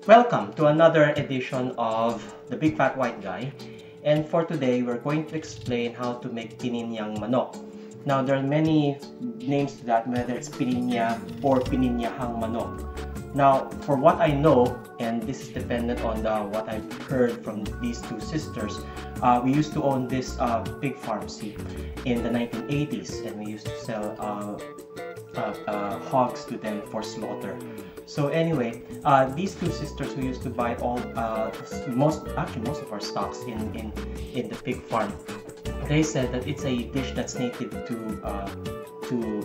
Welcome to another edition of The Big Fat White Guy, and for today we're going to explain how to make Pininyang Manok. Now there are many names to that, whether it's Pininya or Pininyahang Manok. Now for what I know, and this is dependent on what I've heard from these two sisters, we used to own this pig farm in the 1980s, and we used to sell hogs to them for slaughter. So anyway, these two sisters who used to buy all most of our stocks in the pig farm, they said that it's a dish that's native to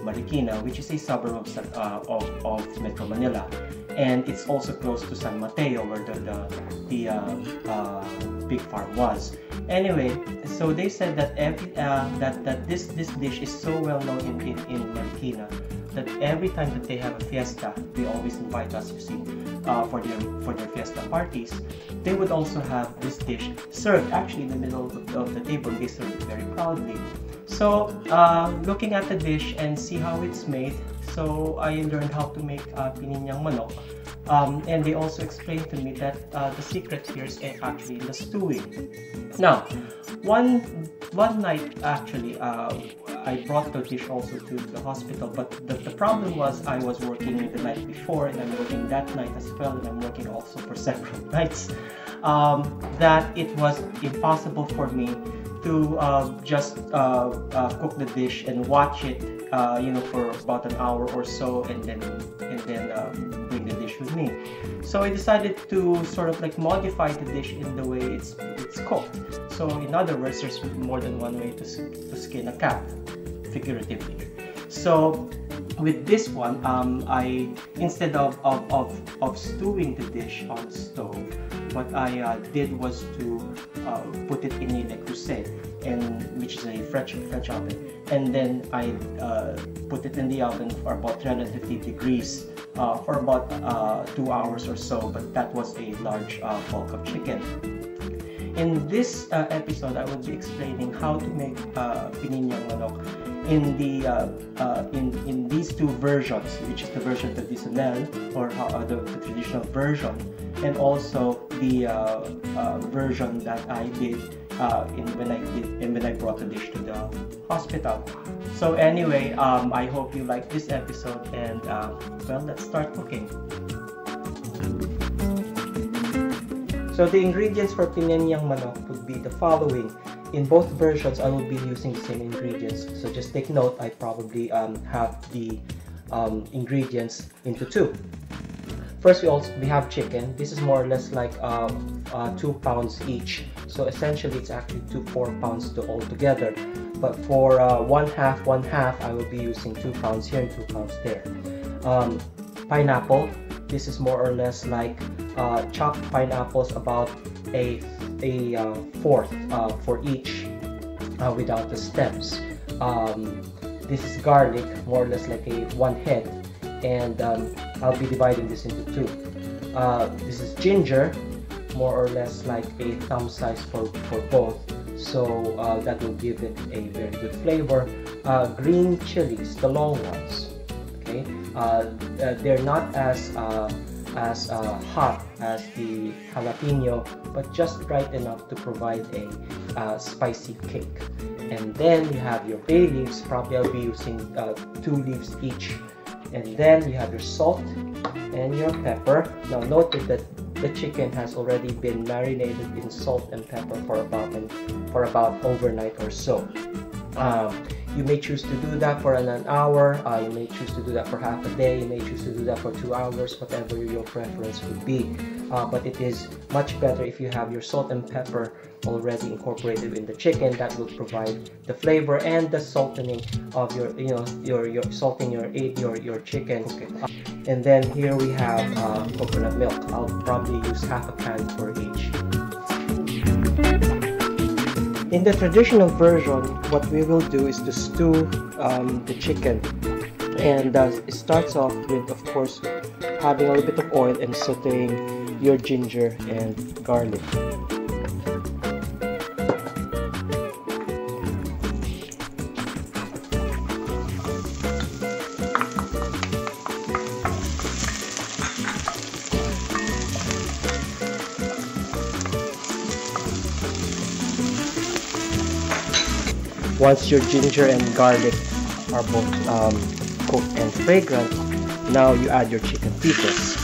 Marikina, which is a suburb of Metro Manila, and it's also close to San Mateo, where the pig farm was. Anyway, so they said that this dish is so well known in Marikina that every time that they have a fiesta, they always invite us, you see, for their fiesta parties. They would also have this dish served actually in the middle of the table. They serve it very proudly. So looking at the dish and see how it's made, so I learned how to make Pininyang Manok. And they also explained to me that the secret here is actually in the stewing. Now, one night actually, I brought the dish also to the hospital, but the problem was I was working the night before, and I'm working that night as well, and I'm working also for several nights, that it was impossible for me to just cook the dish and watch it, for about an hour or so, and then bring the dish with me. So I decided to sort of like modify the dish in the way it's cooked. So in other words, there's more than one way to skin a cat, figuratively. So with this one, I instead of stewing the dish on the stove, what I did was to put it in a le creuset, which is a French oven, and then I put it in the oven for about 350 degrees for about 2 hours or so. But that was a large bulk of chicken. In this episode, I will be explaining how to make Pininyang Manok in these two versions, which is the version traditionnel, or the traditional version, and also the version that I did when I brought the dish to the hospital. So anyway, I hope you like this episode, and well, let's start cooking. So the ingredients for Pininyang Manok would be the following. In both versions, I will be using the same ingredients. So just take note, I probably have the ingredients into two. First, we have chicken. This is more or less like 2 pounds each. So essentially, it's actually 4 pounds altogether. But for one half, I will be using 2 pounds here and 2 pounds there. Pineapple. This is more or less like chopped pineapples, about a fourth for each, without the stems. This is garlic, more or less like one head, and I'll be dividing this into two. This is ginger, more or less like a thumb size for both, so that will give it a very good flavor. Green chilies, the long ones. Okay, they're not as hot as the jalapeno, but just right enough to provide a spicy kick. And then you have your bay leaves. Probably I'll be using 2 leaves each. And then you have your salt and your pepper. Now note that the chicken has already been marinated in salt and pepper for about overnight or so. You may choose to do that for an hour, you may choose to do that for half a day, you may choose to do that for 2 hours, whatever your preference would be. But it is much better if you have your salt and pepper already incorporated in the chicken. That will provide the flavor and the saltening of your salting your chicken. Okay. And then here we have coconut milk. I'll probably use half a can for each. In the traditional version, what we will do is to stew the chicken, and it starts off with, of course, having a little bit of oil and sauteing your ginger and garlic. Once your ginger and garlic are both cooked and fragrant, now you add your chicken pieces.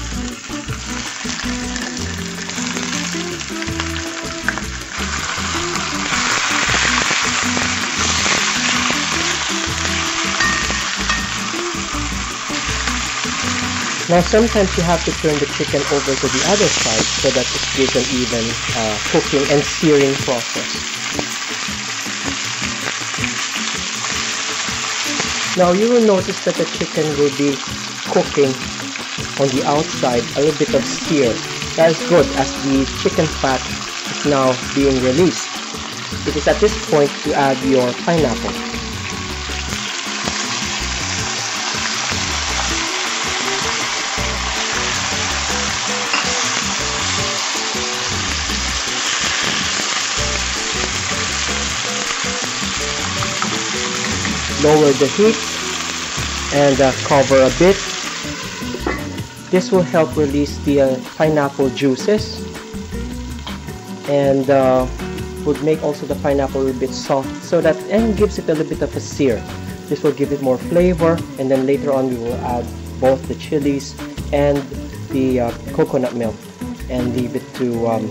Now sometimes you have to turn the chicken over to the other side so that it gives an even cooking and searing process. Now you will notice that the chicken will be cooking on the outside, a little bit of sear. That is good, as the chicken fat is now being released. It is at this point you add your pineapple. Lower the heat and cover a bit. This will help release the pineapple juices and would make also the pineapple a little bit soft, so that and gives it a little bit of a sear. This will give it more flavor, and then later on we will add both the chilies and the coconut milk and leave it to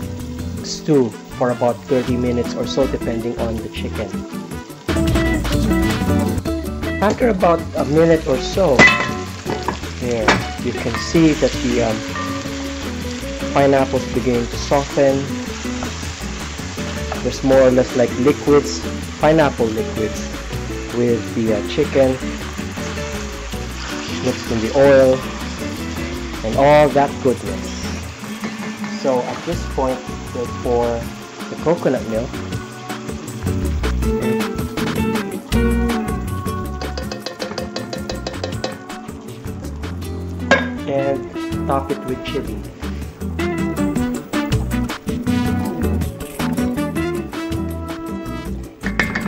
stew for about 30 minutes or so, depending on the chicken. After about a minute or so, here you can see that the pineapple is beginning to soften. There's more or less like liquids, pineapple liquids, with the chicken mixed in the oil and all that goodness. So at this point, we'll pour the coconut milk. And top it with chili.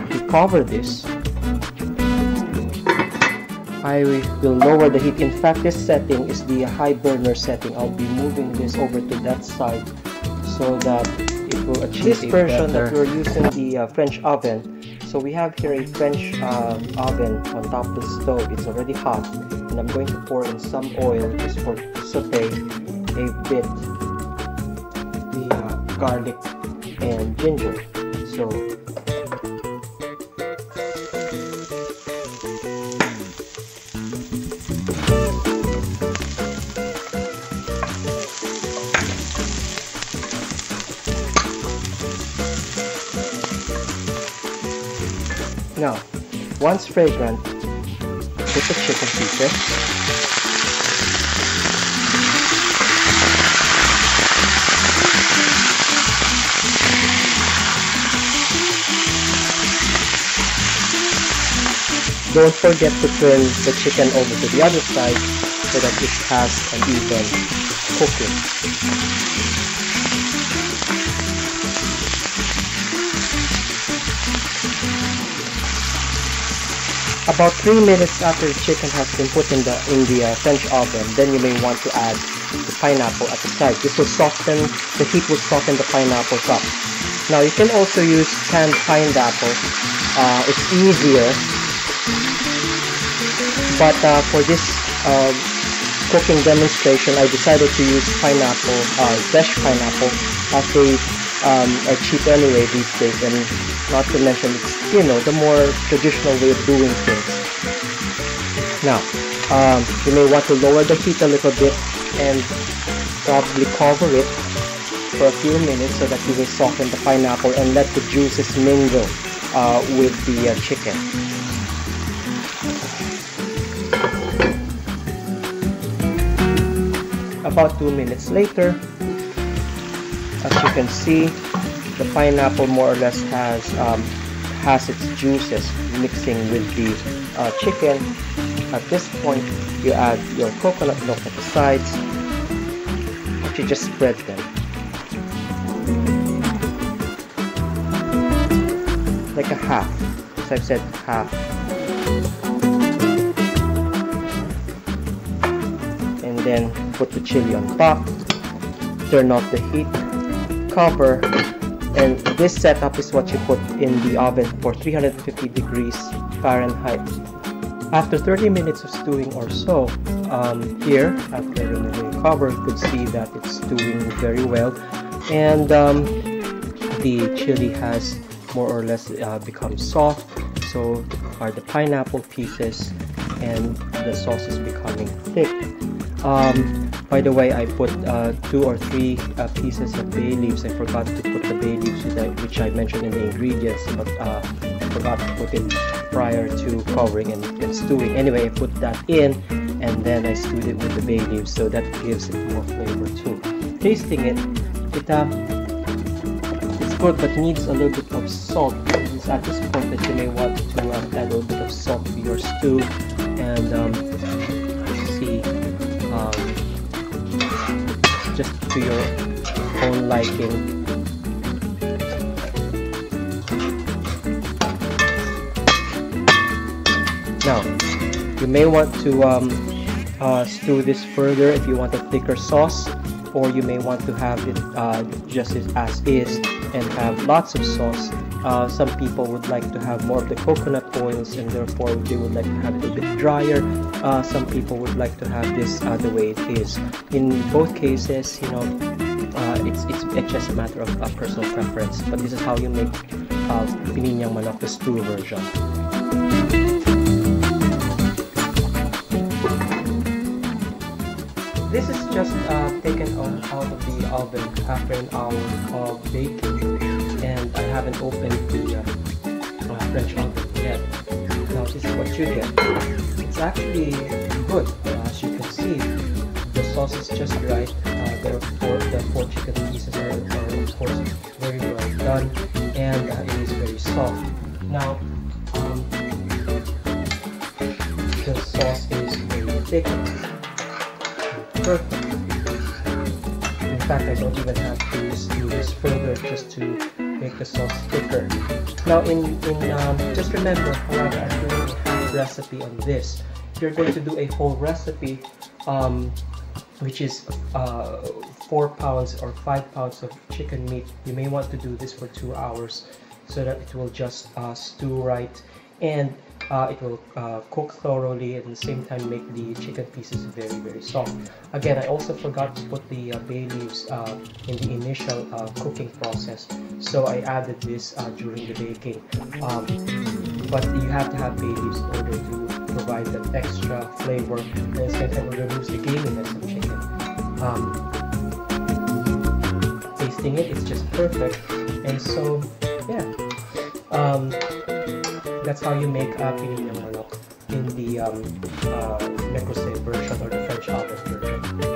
To cover this, I will lower the heat. In fact, this setting is the high burner setting. I'll be moving this over to that side so that it will achieve this version that we're using the French oven. So we have here a French oven on top of the stove. It's already hot, and I'm going to pour in some oil just for to saute a bit the garlic and ginger. So now, once fragrant, put the chicken pieces. Don't forget to turn the chicken over to the other side so that it has an even cooking. About 3 minutes after the chicken has been put in the French oven, then you may want to add the pineapple at the side. This will soften, the heat will soften the pineapples up. Now you can also use canned pineapple. It's easier, but for this cooking demonstration, I decided to use pineapple, fresh pineapple, as they are cheap anyway these days, and not to mention it's, you know, the more traditional way of doing things. Now, you may want to lower the heat a little bit and probably cover it for a few minutes so that you will soften the pineapple and let the juices mingle with the chicken. About 2 minutes later, as you can see, the pineapple more or less has its juices mixing with the chicken. At this point, you add your coconut milk at the sides. You just spread them. Like a half, as I've said, half. And then put the chili on top. Turn off the heat. Cover And this setup is what you put in the oven for 350 degrees Fahrenheit. After 30 minutes of stewing or so, here, after removing the cover, you could see that it's stewing very well. And the chili has more or less become soft. So are the pineapple pieces, and the sauce is becoming thick. By the way, I put 2 or 3 pieces of bay leaves. I forgot to put the bay leaves, which I mentioned in the ingredients, but I forgot to put it prior to covering and stewing. Anyway, I put that in, and then I stewed it with the bay leaves, so that gives it more flavor too. Tasting it, it's good, but needs a little bit of salt. It's at this point that you may want to add a little bit of salt to your stew, and see, just to your own liking. Now, you may want to stew this further if you want a thicker sauce, or you may want to have it just as is and have lots of sauce. Some people would like to have more of the coconut oils, and therefore they would like to have it a bit drier. Some people would like to have this the way it is. In both cases, you know, it's just a matter of personal preference. But this is how you make Pininyang Manok, the stew version. This is just taken out of the oven after an hour of baking, and I haven't opened the French oven yet. Now this is what you get. It's actually good. As you can see, the sauce is just right. The 4 chicken pieces are of course very well done, and it is very soft. Now the sauce is very thick. Perfect. In fact, I don't even have to stew this further just to make the sauce thicker. Now, just remember, however, I'm doing a half recipe on this. If you're going to do a whole recipe, which is 4 pounds or 5 pounds of chicken meat, you may want to do this for 2 hours so that it will just stew right, and it will cook thoroughly, and at the same time make the chicken pieces very, very soft. Again, I also forgot to put the bay leaves in the initial cooking process, so I added this during the baking. But you have to have bay leaves in order to provide that extra flavor, and at the same time removes the gaminess of chicken. Tasting it, it's just perfect, and so yeah. That's how you make Pininyang Manok in the Necrosay version, or the French oven version.